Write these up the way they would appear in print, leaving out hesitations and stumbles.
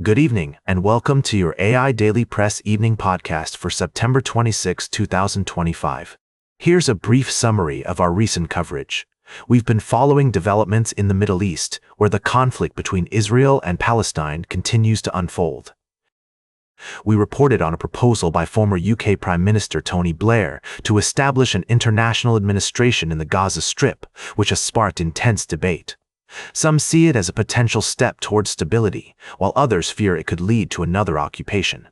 Good evening, and welcome to your AI Daily Press evening podcast for September 26, 2025. Here's a brief summary of our recent coverage. We've been following developments in the Middle East, where the conflict between Israel and Palestine continues to unfold. We reported on a proposal by former UK Prime Minister Tony Blair to establish an international administration in the Gaza Strip, which has sparked intense debate. Some see it as a potential step towards stability, while others fear it could lead to another occupation.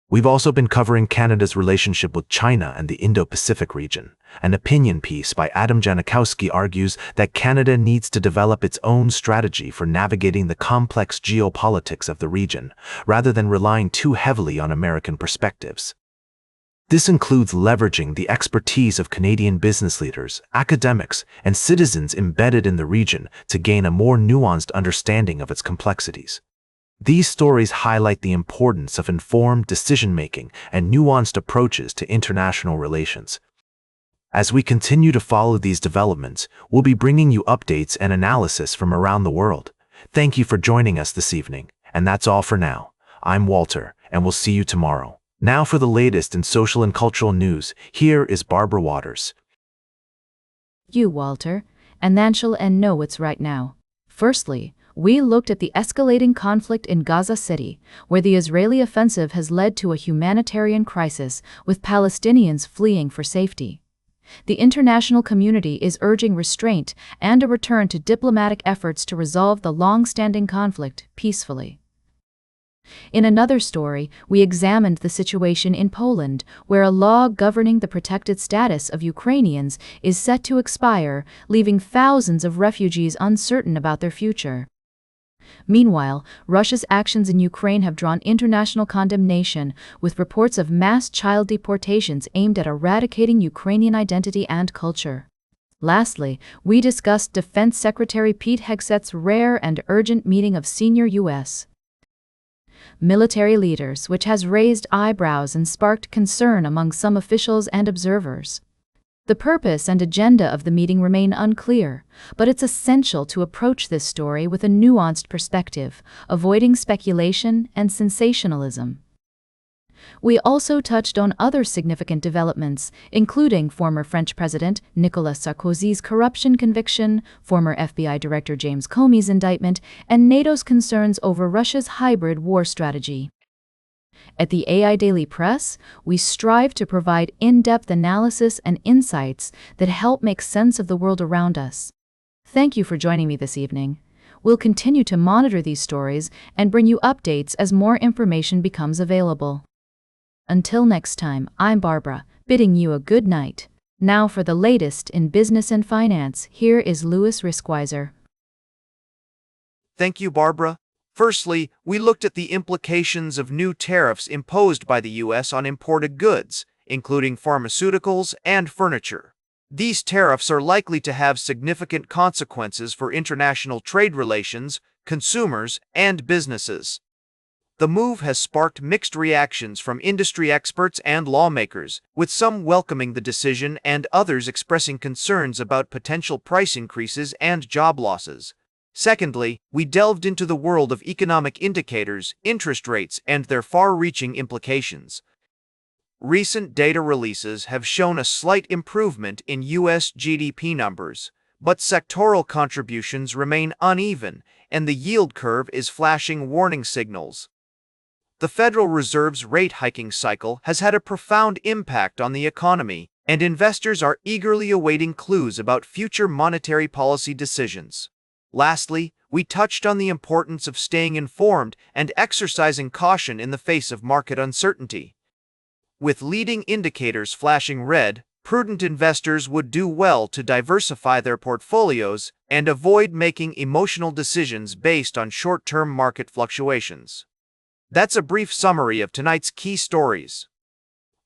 We've also been covering Canada's relationship with China and the Indo-Pacific region. An opinion piece by Adam Janikowski argues that Canada needs to develop its own strategy for navigating the complex geopolitics of the region, rather than relying too heavily on American perspectives. This includes leveraging the expertise of Canadian business leaders, academics, and citizens embedded in the region to gain a more nuanced understanding of its complexities. These stories highlight the importance of informed decision-making and nuanced approaches to international relations. As we continue to follow these developments, we'll be bringing you updates and analysis from around the world. Thank you for joining us this evening, and that's all for now. I'm Walter, and we'll see you tomorrow. Now for the latest in social and cultural news, here is Barbara Waters. Walter, and know what's right now. Firstly, we looked at the escalating conflict in Gaza City, where the Israeli offensive has led to a humanitarian crisis, with Palestinians fleeing for safety. The international community is urging restraint and a return to diplomatic efforts to resolve the long-standing conflict peacefully. In another story, we examined the situation in Poland, where a law governing the protected status of Ukrainians is set to expire, leaving thousands of refugees uncertain about their future. Meanwhile, Russia's actions in Ukraine have drawn international condemnation, with reports of mass child deportations aimed at eradicating Ukrainian identity and culture. Lastly, we discussed Defense Secretary Pete Hegseth's rare and urgent meeting of senior U.S. military leaders, which has raised eyebrows and sparked concern among some officials and observers. The purpose and agenda of the meeting remain unclear, but it's essential to approach this story with a nuanced perspective, avoiding speculation and sensationalism. We also touched on other significant developments, including former French President Nicolas Sarkozy's corruption conviction, former FBI Director James Comey's indictment, and NATO's concerns over Russia's hybrid war strategy. At the AIDailyPress, we strive to provide in-depth analysis and insights that help make sense of the world around us. Thank you for joining me this evening. We'll continue to monitor these stories and bring you updates as more information becomes available. Until next time, I'm Barbara, bidding you a good night. Now for the latest in business and finance, here is Louis Riskweiser. Thank you, Barbara. Firstly, we looked at the implications of new tariffs imposed by the U.S. on imported goods, including pharmaceuticals and furniture. These tariffs are likely to have significant consequences for international trade relations, consumers, and businesses. The move has sparked mixed reactions from industry experts and lawmakers, with some welcoming the decision and others expressing concerns about potential price increases and job losses. Secondly, we delved into the world of economic indicators, interest rates, and their far-reaching implications. Recent data releases have shown a slight improvement in U.S. GDP numbers, but sectoral contributions remain uneven, and the yield curve is flashing warning signals. The Federal Reserve's rate hiking cycle has had a profound impact on the economy, and investors are eagerly awaiting clues about future monetary policy decisions. Lastly, we touched on the importance of staying informed and exercising caution in the face of market uncertainty. With leading indicators flashing red, prudent investors would do well to diversify their portfolios and avoid making emotional decisions based on short-term market fluctuations. That's a brief summary of tonight's key stories.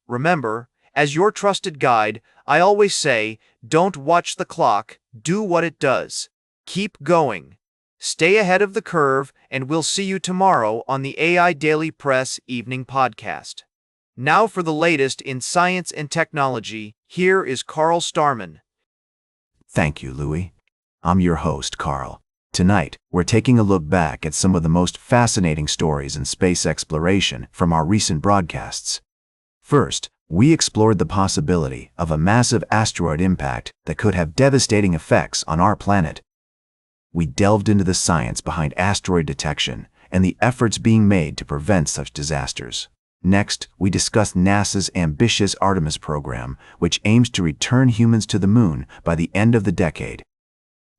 Remember, as your trusted guide, I always say, don't watch the clock, do what it does. Keep going. Stay ahead of the curve, and we'll see you tomorrow on the AI Daily Press Evening Podcast. Now for the latest in science and technology, here is Carl Starman. Thank you, Louis. I'm your host, Carl. Tonight, we're taking a look back at some of the most fascinating stories in space exploration from our recent broadcasts. First, we explored the possibility of a massive asteroid impact that could have devastating effects on our planet. We delved into the science behind asteroid detection and the efforts being made to prevent such disasters. Next, we discussed NASA's ambitious Artemis program, which aims to return humans to the moon by the end of the decade.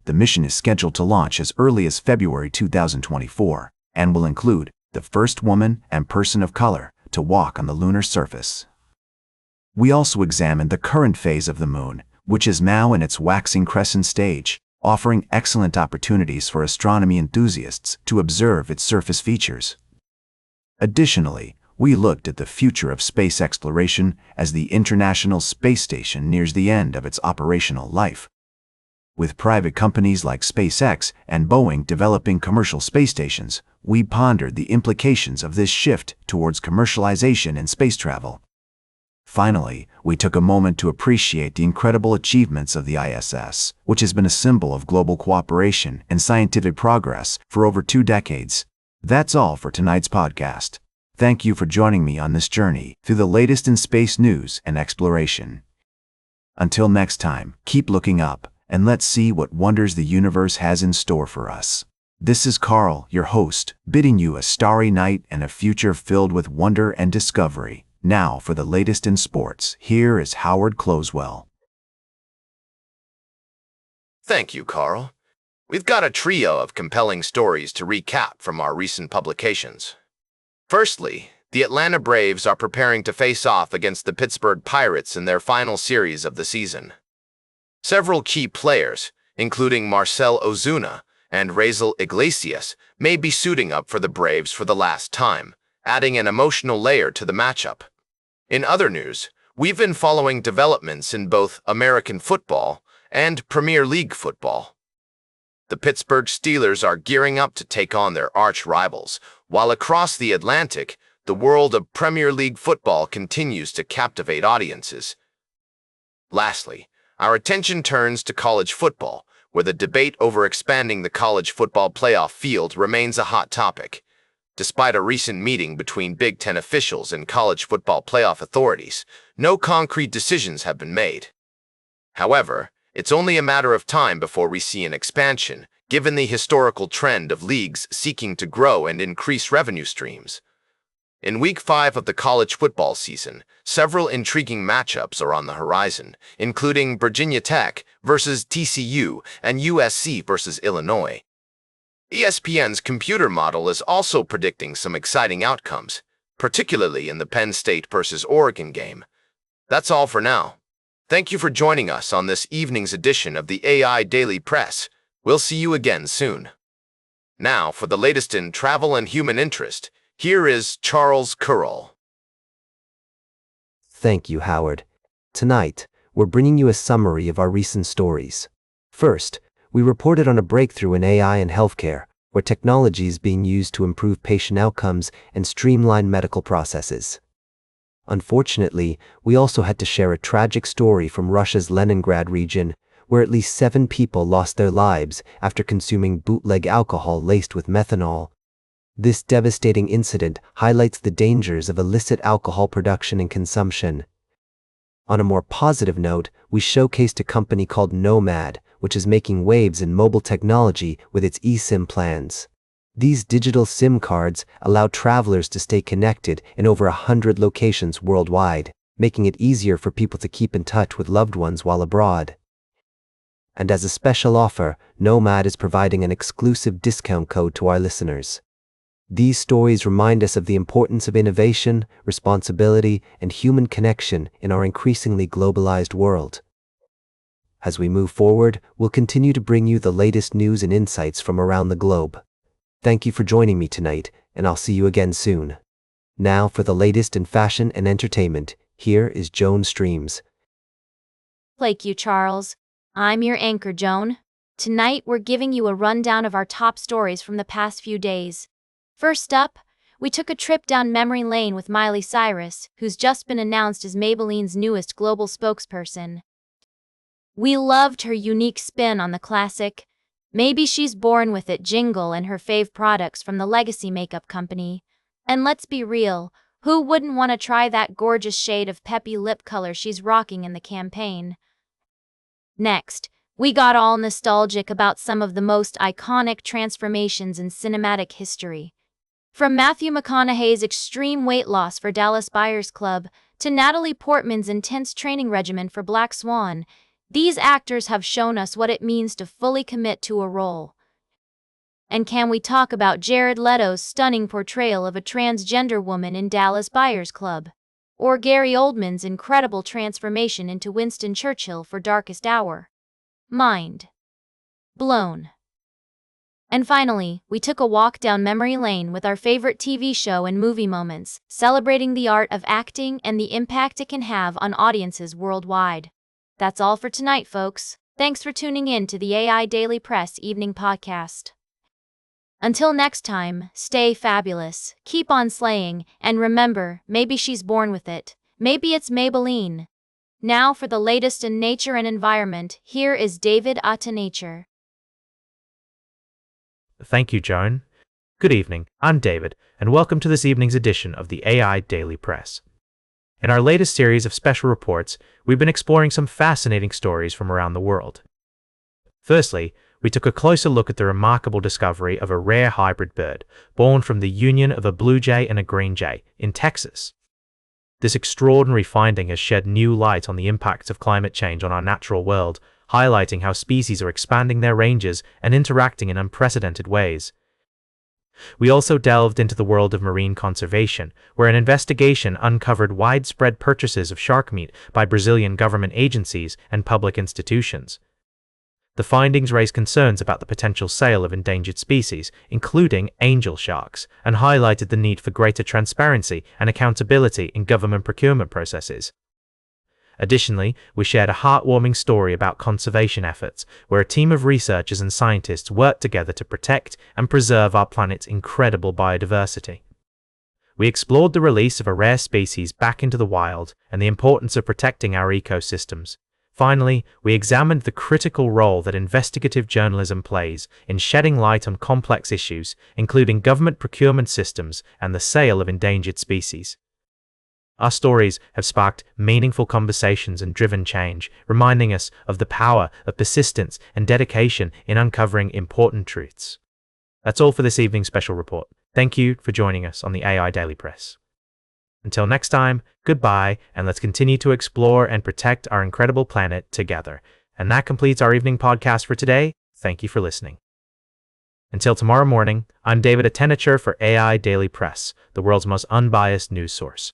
The mission is scheduled to launch as early as February 2024 and will include the first woman and person of color to walk on the lunar surface. We also examined the current phase of the moon, which is now in its waxing crescent stage, offering excellent opportunities for astronomy enthusiasts to observe its surface features. Additionally, we looked at the future of space exploration as the International Space Station nears the end of its operational life. With private companies like SpaceX and Boeing developing commercial space stations, we pondered the implications of this shift towards commercialization in space travel. Finally, we took a moment to appreciate the incredible achievements of the ISS, which has been a symbol of global cooperation and scientific progress for over 2 decades. That's all for tonight's podcast. Thank you for joining me on this journey through the latest in space news and exploration. Until next time, keep looking up, and let's see what wonders the universe has in store for us. This is Carl, your host, bidding you a starry night and a future filled with wonder and discovery. Now for the latest in sports, here is Howard Closewell. Thank you, Carl. We've got a trio of compelling stories to recap from our recent publications. Firstly, the Atlanta Braves are preparing to face off against the Pittsburgh Pirates in their final series of the season. Several key players, including Marcell Ozuna and Raisel Iglesias, may be suiting up for the Braves for the last time, adding an emotional layer to the matchup. In other news, we've been following developments in both American football and Premier League football. The Pittsburgh Steelers are gearing up to take on their arch rivals, while across the Atlantic, the world of Premier League football continues to captivate audiences. Lastly, our attention turns to college football, where the debate over expanding the college football playoff field remains a hot topic. Despite a recent meeting between Big Ten officials and college football playoff authorities, no concrete decisions have been made. However, it's only a matter of time before we see an expansion, given the historical trend of leagues seeking to grow and increase revenue streams. In Week 5 of the college football season, several intriguing matchups are on the horizon, including Virginia Tech versus TCU and USC versus Illinois. ESPN's computer model is also predicting some exciting outcomes, particularly in the Penn State versus Oregon game. That's all for now. Thank you for joining us on this evening's edition of the AI Daily Press. We'll see you again soon. Now, for the latest in travel and human interest, here is Charles Currell. Thank you, Howard. Tonight, we're bringing you a summary of our recent stories. First, we reported on a breakthrough in AI in healthcare, where technology is being used to improve patient outcomes and streamline medical processes. Unfortunately, we also had to share a tragic story from Russia's Leningrad region, where at least 7 people lost their lives after consuming bootleg alcohol laced with methanol. This devastating incident highlights the dangers of illicit alcohol production and consumption. On a more positive note, we showcased a company called Nomad, which is making waves in mobile technology with its eSIM plans. These digital SIM cards allow travelers to stay connected in over 100 locations worldwide, making it easier for people to keep in touch with loved ones while abroad. And as a special offer, Nomad is providing an exclusive discount code to our listeners. These stories remind us of the importance of innovation, responsibility, and human connection in our increasingly globalized world. As we move forward, we'll continue to bring you the latest news and insights from around the globe. Thank you for joining me tonight, and I'll see you again soon. Now for the latest in fashion and entertainment, here is Joan Streams. Thank you, Charles. I'm your anchor, Joan. Tonight, we're giving you a rundown of our top stories from the past few days. First up, we took a trip down memory lane with Miley Cyrus, who's just been announced as Maybelline's newest global spokesperson. We loved her unique spin on the classic, Maybe she's born with it jingle and her fave products from the legacy makeup company. And let's be real, who wouldn't want to try that gorgeous shade of peppy lip color she's rocking in the campaign? Next, we got all nostalgic about some of the most iconic transformations in cinematic history. From Matthew McConaughey's extreme weight loss for Dallas Buyers Club to Natalie Portman's intense training regimen for Black Swan, these actors have shown us what it means to fully commit to a role. And can we talk about Jared Leto's stunning portrayal of a transgender woman in Dallas Buyers Club? Or Gary Oldman's incredible transformation into Winston Churchill for Darkest Hour? Mind blown. And finally, we took a walk down memory lane with our favorite TV show and movie moments, celebrating the art of acting and the impact it can have on audiences worldwide. That's all for tonight, folks. Thanks for tuning in to the AI Daily Press Evening Podcast. Until next time, stay fabulous, keep on slaying, and remember, maybe she's born with it. Maybe it's Maybelline. Now for the latest in nature and environment, here is David to Nature. Thank you, Joan. Good evening, I'm David, and welcome to this evening's edition of the AI Daily Press. In our latest series of special reports, we've been exploring some fascinating stories from around the world. Firstly, we took a closer look at the remarkable discovery of a rare hybrid bird, born from the union of a blue jay and a green jay, in Texas. This extraordinary finding has shed new light on the impacts of climate change on our natural world, highlighting how species are expanding their ranges and interacting in unprecedented ways. We also delved into the world of marine conservation, where an investigation uncovered widespread purchases of shark meat by Brazilian government agencies and public institutions. The findings raised concerns about the potential sale of endangered species, including angel sharks, and highlighted the need for greater transparency and accountability in government procurement processes. Additionally, we shared a heartwarming story about conservation efforts, where a team of researchers and scientists worked together to protect and preserve our planet's incredible biodiversity. We explored the release of a rare species back into the wild and the importance of protecting our ecosystems. Finally, we examined the critical role that investigative journalism plays in shedding light on complex issues, including government procurement systems and the sale of endangered species. Our stories have sparked meaningful conversations and driven change, reminding us of the power of persistence and dedication in uncovering important truths. That's all for this evening's special report. Thank you for joining us on the AI Daily Press. Until next time, goodbye, and let's continue to explore and protect our incredible planet together. And that completes our evening podcast for today. Thank you for listening. Until tomorrow morning, I'm David Attenacher for AI Daily Press, the world's most unbiased news source.